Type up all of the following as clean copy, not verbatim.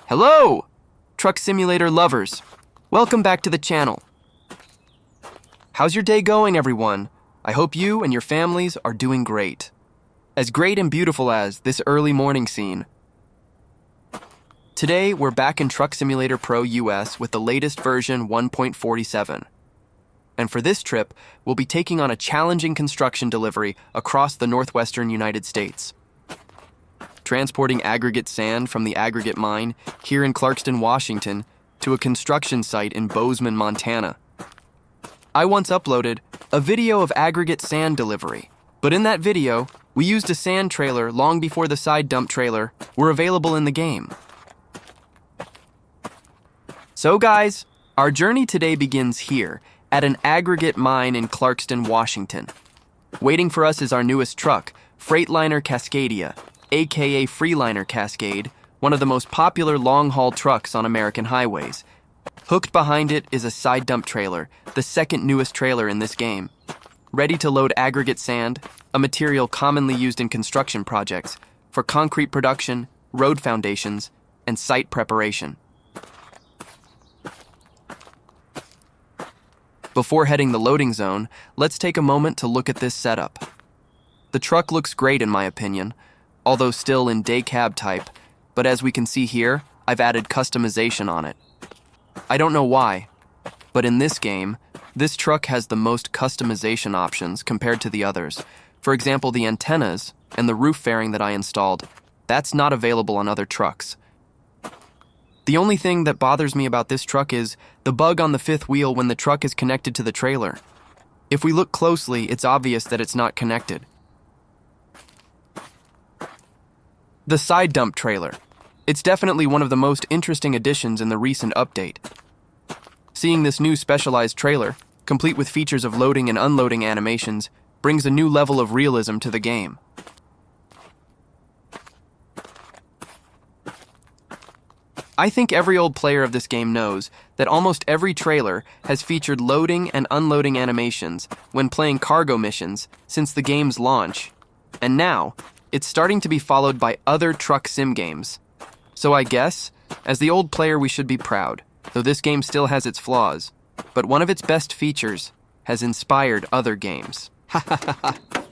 Hello, truck simulator lovers. Welcome back to the channel. How's your day going, everyone? I hope you and your families are doing great. As great and beautiful as this early morning scene. Today, we're back in Truck Simulator Pro US with the latest version 1.47. And for this trip, we'll be taking on a challenging construction delivery across the northwestern United States. Transporting aggregate sand from the aggregate mine here in Clarkston, Washington, to a construction site in Bozeman, Montana. I once uploaded a video of aggregate sand delivery, but in that video, we used a sand trailer long before the side dump trailer were available in the game. So guys, our journey today begins here at an aggregate mine in Clarkston, Washington. Waiting for us is our newest truck, Freightliner Cascadia, aka Freeliner Cascade, one of the most popular long-haul trucks on American highways. Hooked behind it is a side dump trailer, the second newest trailer in this game. Ready to load aggregate sand, a material commonly used in construction projects, for concrete production, road foundations, and site preparation. Before heading the loading zone, let's take a moment to look at this setup. The truck looks great in my opinion, although still in day cab type, but as we can see here, I've added customization on it. I don't know why, but in this game, this truck has the most customization options compared to the others. For example, the antennas and the roof fairing that I installed, that's not available on other trucks. The only thing that bothers me about this truck is the bug on the fifth wheel when the truck is connected to the trailer. If we look closely, it's obvious that it's not connected. The side dump trailer. It's definitely one of the most interesting additions in the recent update. Seeing this new specialized trailer, complete with features of loading and unloading animations, brings a new level of realism to the game. I think every old player of this game knows that almost every trailer has featured loading and unloading animations when playing cargo missions since the game's launch, and now, it's starting to be followed by other truck sim games. So I guess, as the old player we should be proud, though this game still has its flaws, but one of its best features has inspired other games. Ha ha ha ha.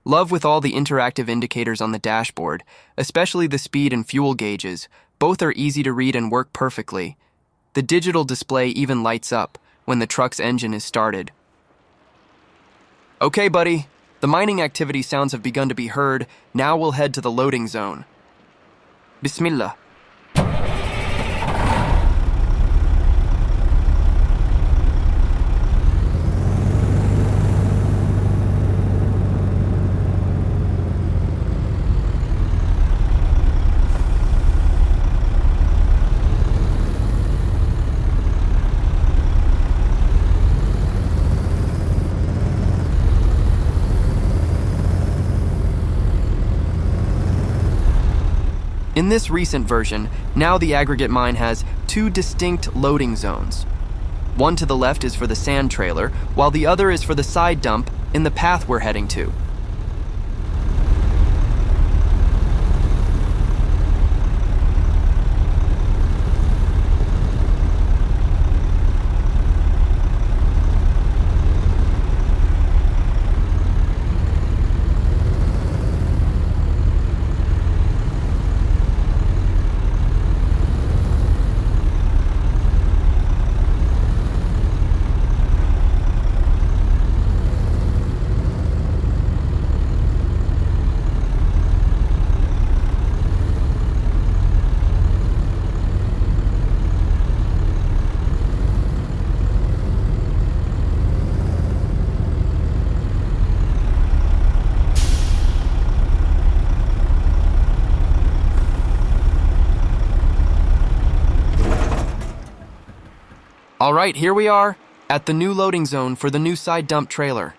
Love with all the interactive indicators on the dashboard, especially the speed and fuel gauges. Both are easy to read and work perfectly. The digital display even lights up when the truck's engine is started. Okay, buddy, the mining activity sounds have begun to be heard. Now we'll head to the loading zone. Bismillah. In this recent version, now the aggregate mine has two distinct loading zones. One to the left is for the sand trailer, while the other is for the side dump in the path we're heading to. All right, here we are at the new loading zone for the new side dump trailer.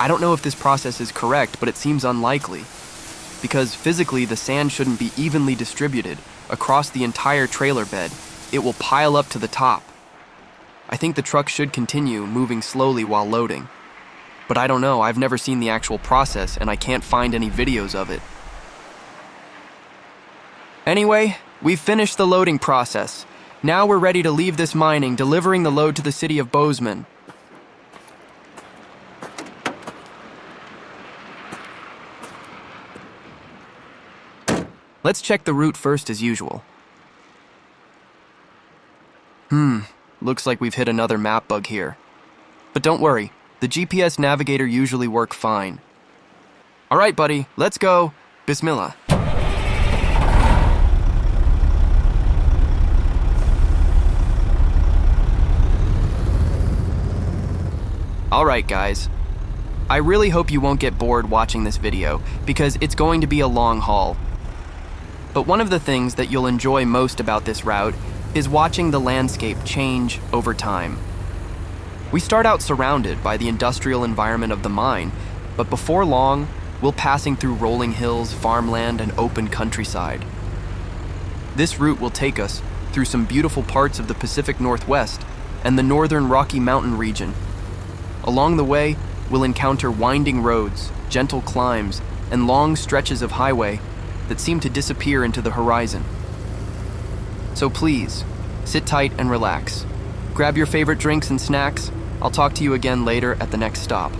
I don't know if this process is correct, but it seems unlikely. Because physically, the sand shouldn't be evenly distributed across the entire trailer bed. It will pile up to the top. I think the truck should continue moving slowly while loading. But I don't know, I've never seen the actual process and I can't find any videos of it. Anyway, we've finished the loading process. Now we're ready to leave this mining, delivering the load to the city of Bozeman. Let's check the route first as usual. Looks like we've hit another map bug here. But don't worry, the GPS navigator usually works fine. All right, buddy, let's go. Bismillah. All right, guys. I really hope you won't get bored watching this video, because it's going to be a long haul. But one of the things that you'll enjoy most about this route is watching the landscape change over time. We start out surrounded by the industrial environment of the mine, but before long, we'll passing through rolling hills, farmland, and open countryside. This route will take us through some beautiful parts of the Pacific Northwest and the northern Rocky Mountain region. Along the way, we'll encounter winding roads, gentle climbs, and long stretches of highway that seem to disappear into the horizon. So please, sit tight and relax. Grab your favorite drinks and snacks. I'll talk to you again later at the next stop.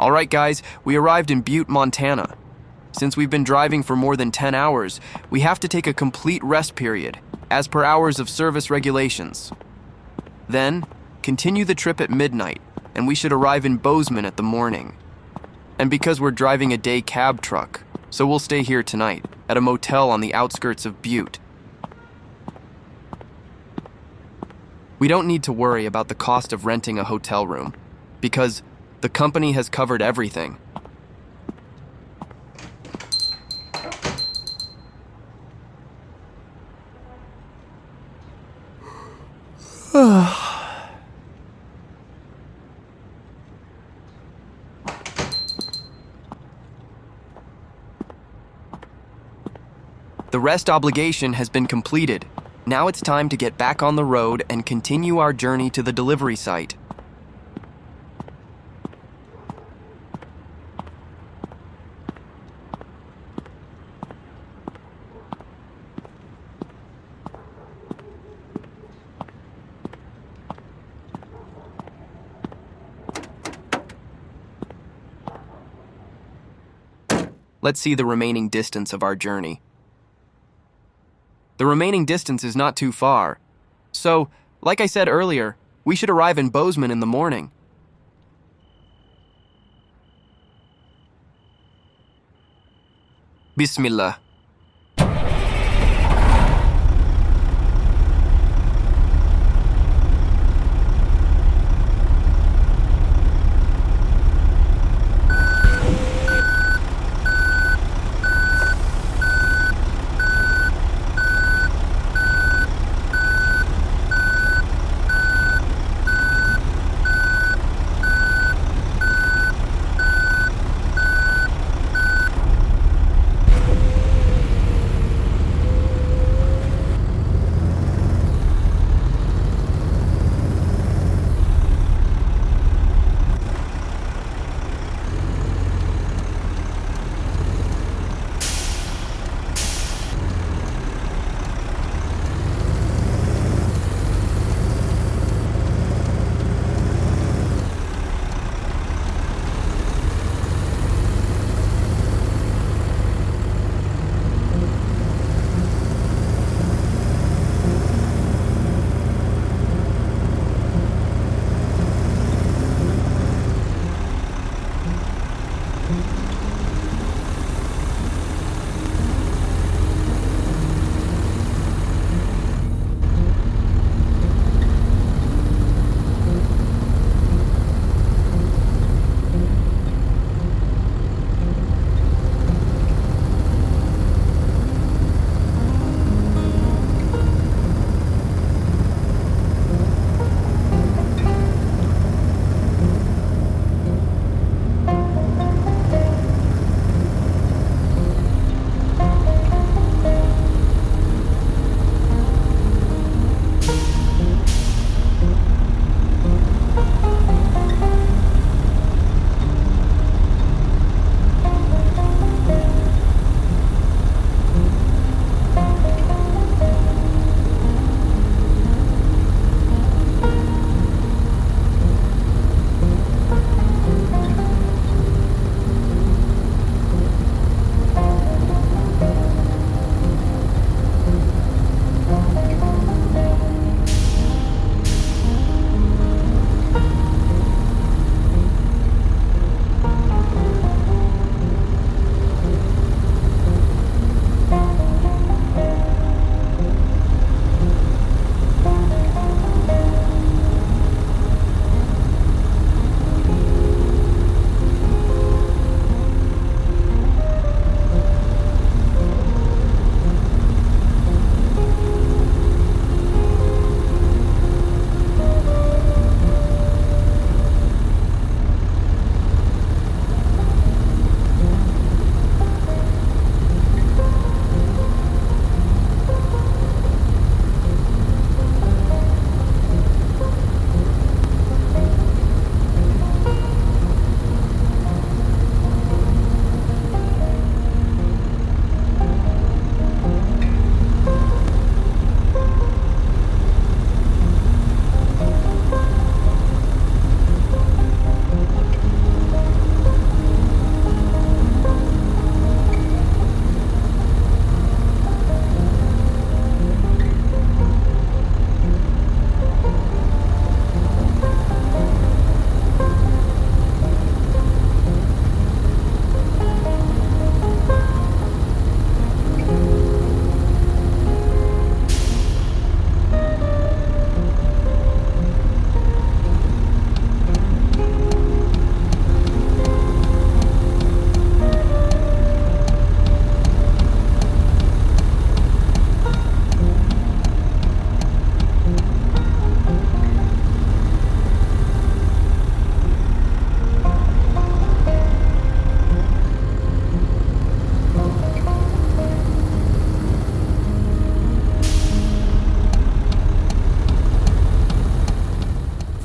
All right, guys, we arrived in Butte, Montana. Since we've been driving for more than 10 hours, we have to take a complete rest period, as per hours of service regulations. Then, continue the trip at midnight, and we should arrive in Bozeman at the morning. And because we're driving a day cab truck, so we'll stay here tonight, at a motel on the outskirts of Butte. We don't need to worry about the cost of renting a hotel room, because the company has covered everything. The rest obligation has been completed. Now it's time to get back on the road and continue our journey to the delivery site. Let's see the remaining distance of our journey. The remaining distance is not too far. So, like I said earlier, we should arrive in Bozeman in the morning. Bismillah.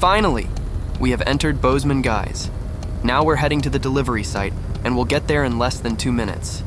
Finally, we have entered Bozeman Guys. Now we're heading to the delivery site, and we'll get there in less than 2 minutes.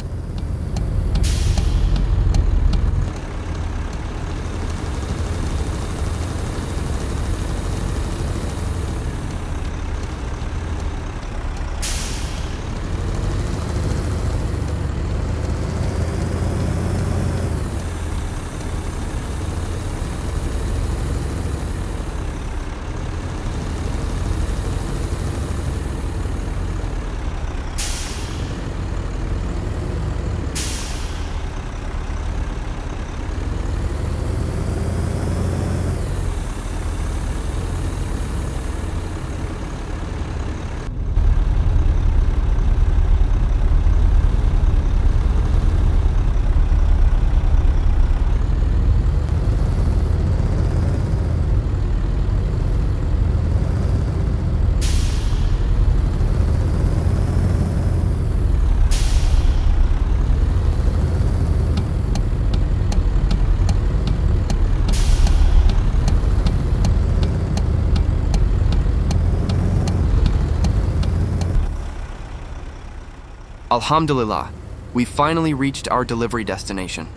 Alhamdulillah, we finally reached our delivery destination.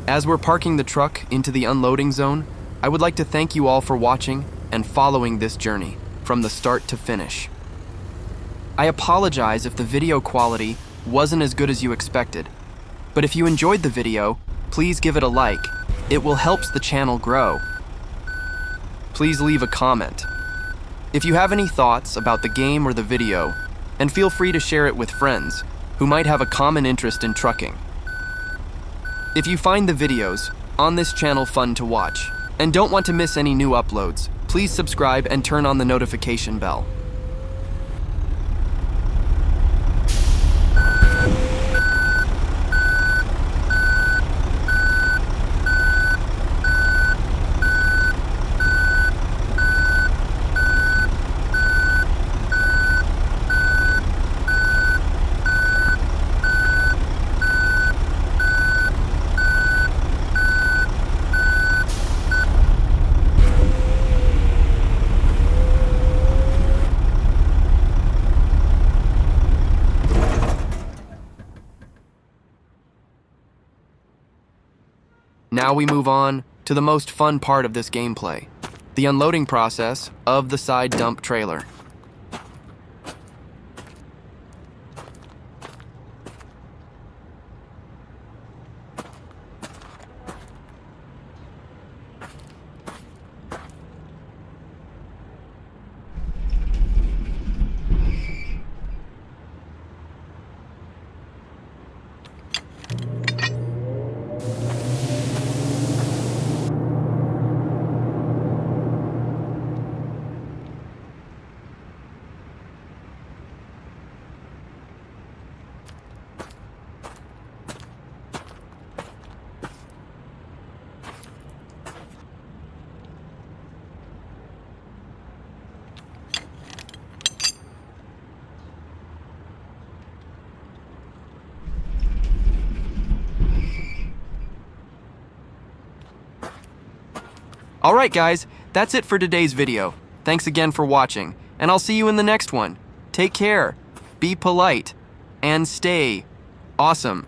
As we're parking the truck into the unloading zone, I would like to thank you all for watching and following this journey from the start to finish. I apologize if the video quality wasn't as good as you expected, but if you enjoyed the video, please give it a like. It will help the channel grow. Please leave a comment. If you have any thoughts about the game or the video, and feel free to share it with friends who might have a common interest in trucking. If you find the videos on this channel fun to watch and don't want to miss any new uploads, please subscribe and turn on the notification bell. Now we move on to the most fun part of this gameplay, the unloading process of the side dump trailer. Alright guys, that's it for today's video. Thanks again for watching, and I'll see you in the next one. Take care, be polite, and stay awesome.